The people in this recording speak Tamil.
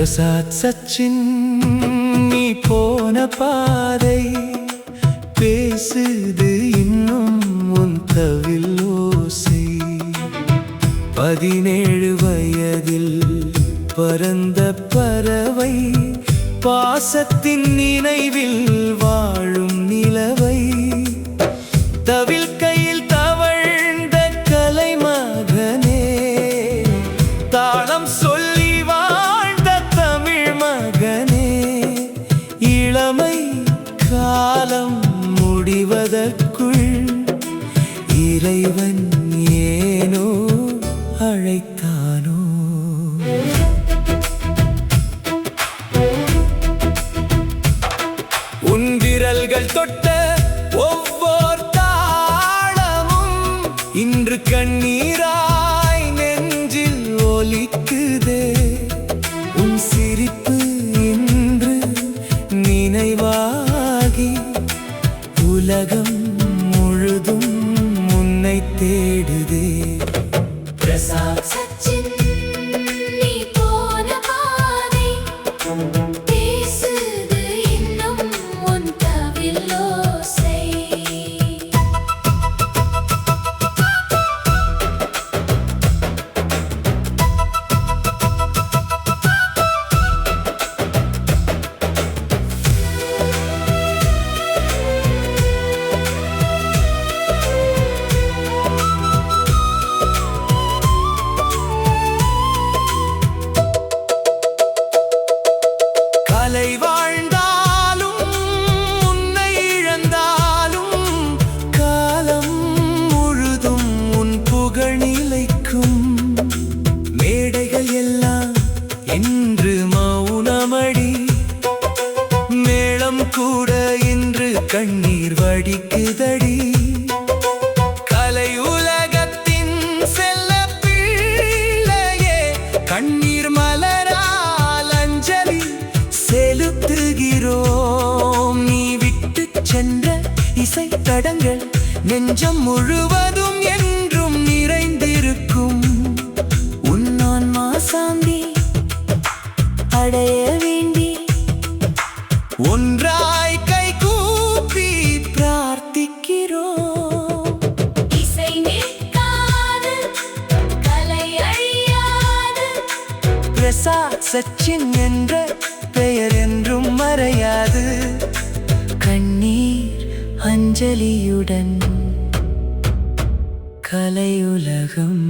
பிரசாத் சச்சின் நீ போன பாதை பேசுது இன்னும் உன் தவில் ஓசை. 17 வயதில் பறந்த பறவை பாசத்தின் நினைவில் வாழும் நிலவை. தவில் கையில் தவழ்ந்த கலைமகனே, தாளம் சொல்லி வாழ்ந்த தமிழ் மகனே. இளமை காலம் முடிவதற்குள் இறைவன் ஏனோ அழைத்தானோ. உன் விரல்கள் தொட்ட ஒவ்வொரு தாளமும் இன்று கண்ணீராய் நெஞ்சில் ஒலிக்குதே. உன் சிரிப்பு இன்று நினைவாகி உலகம் முழுதும் உன்னை தேடுதே. பிரசாத் சச்சின் நீ போன பாதை பேசுது இன்னும் உன் தவில் ஓசை. கலை வாழ்ந்தாலும் உன்னை இழந்தாலும் காலம் முழுதும் உன் புகழ் நிலைக்கும். மேடைகள் எல்லாம் என்று மௌனமடி, மேளம் கூட இன்று கண்ணீர் வடிக்குதடி. கலை உலகத்தின் செல்ல பிள்ளையே, கண்ணீர் மலரால் அஞ்சலி செலுத்துகிறோம். நீ விட்டு சென்ற இசை தடங்கள் நெஞ்சம் முழுவதும் என்றும் நிறைந்திருக்கும். உன் ஆன்மா சாந்தி அடைய வேண்டி ஒன்றாய் கை கூப்பி பிரார்த்திக்கிறோம். இசை நிற்காது, கலை அழியாது. பிரசாத் சச்சின் என்ற பெயர் என்றும் மறையாது. கண்ணீர் அஞ்சலியுடன் கலையுலகம்